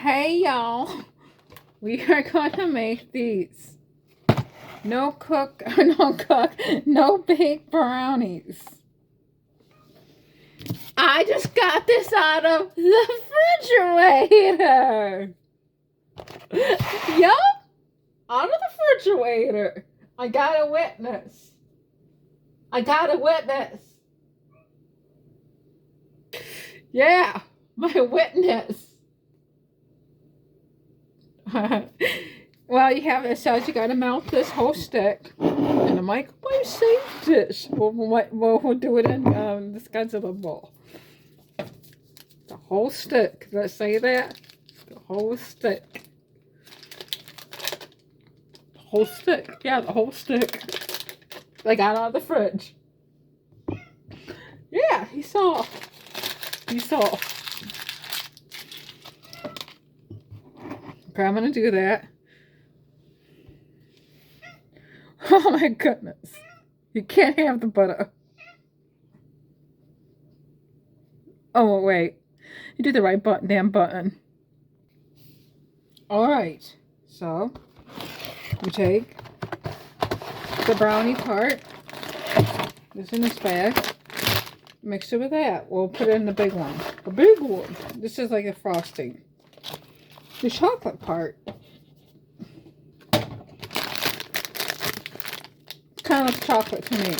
Hey y'all, we are gonna make these no bake brownies. I just got this out of the refrigerator. Yup, out of the refrigerator. I got a witness. Yeah, my witness. Well, you have it says you gotta melt this whole stick in the microwave safe dish. We'll do it in this guy's little bowl. The whole stick. Did I say that? The whole stick. The whole stick. Yeah, the whole stick. I got out of the fridge. Yeah, he saw. He saw. Okay, I'm gonna do that. Oh my goodness. You can't have the butter. Oh, wait. You did the right damn button. Alright. So, you take the brownie part. This in this bag. Mix it with that. We'll put it in the big one. The big one. This is like a frosting. The chocolate part. Kind of like chocolate to me.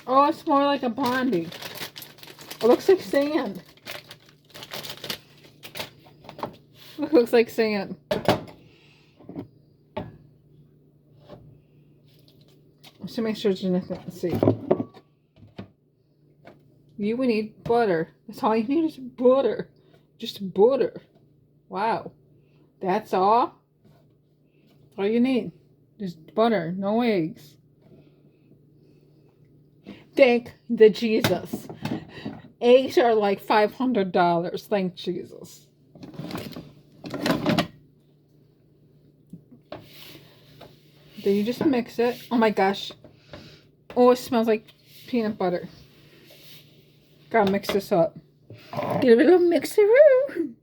Oh, it's more like a blondie. It looks like sand. It looks like sand. So make sure there's nothing to see. You would need butter. That's all you need is butter. Just butter. Wow. That's all? All you need. Just butter. No eggs. Thank the Jesus. Eggs are like $500. Thank Jesus. Then you just mix it. Oh my gosh. Oh, it smells like peanut butter. Gotta mix this up. Get a little mixeroo.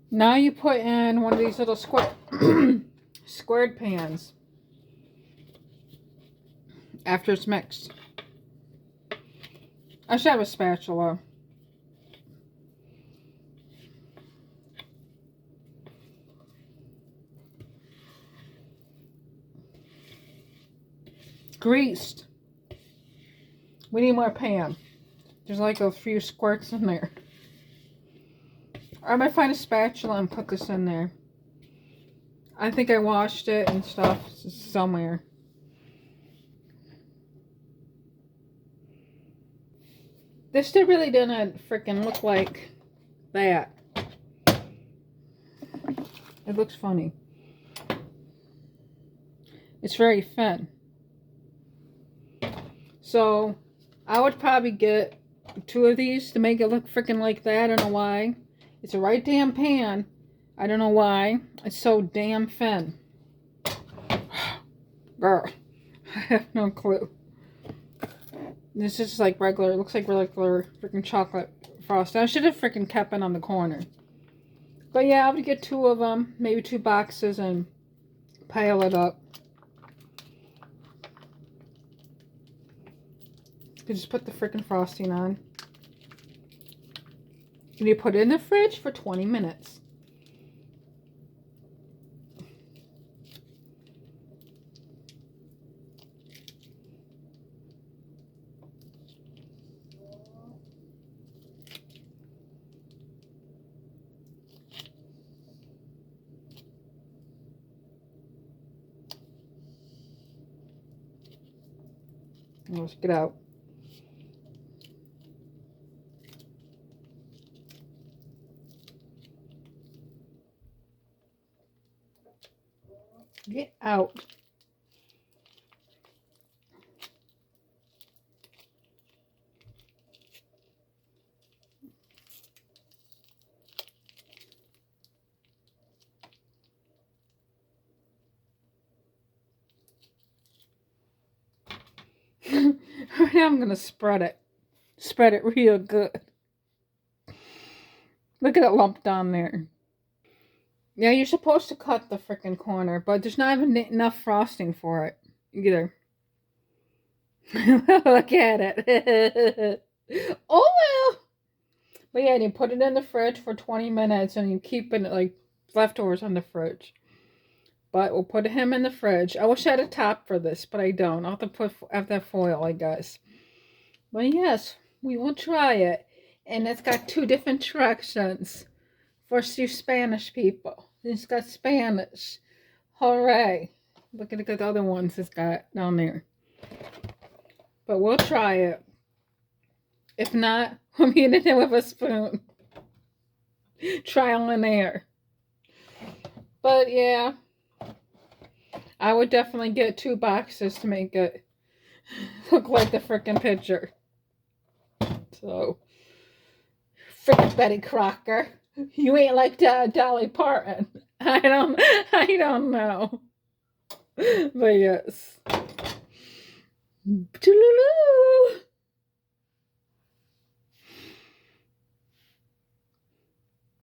Now you put in one of these little squared pans. After it's mixed. I should have a spatula. Greased. We need more pan. There's like a few squirts in there. Or I might find a spatula and put this in there. I think I washed it and stuff somewhere. This really didn't freaking look like that. It looks funny. It's very thin. So, I would probably get 2 of these to make it look freaking like that. I don't know why. It's a right damn pan. I don't know why. It's so damn thin. Girl, I have no clue. This is just like regular. It looks like regular freaking chocolate frosting. I should have freaking kept it on the corner. But yeah, I would get 2 of them. Maybe 2 boxes and pile it up. You just put the freaking frosting on. And you put it in the fridge for 20 minutes. Let's get out. Get out. Now I'm going to spread it. Spread it real good. Look at that lump down there. Yeah, you're supposed to cut the freaking corner, but there's not even enough frosting for it either. Look at it. Oh well. But yeah, you put it in the fridge for 20 minutes and you keep it like leftovers on the fridge. But we'll put him in the fridge. I wish I had a top for this, but I don't. I'll have that foil, I guess. But yes, we will try it. And it's got 2 different directions for you Spanish people. It's got Spanish. Hooray. Look at the other ones it's got down there. But we'll try it. If not, we'll eat it with a spoon. Trial and error. But yeah, I would definitely get 2 boxes to make it look like the frickin' picture. So, frickin' Betty Crocker, you ain't like Dolly Parton. I don't know. But yes. Toodaloo.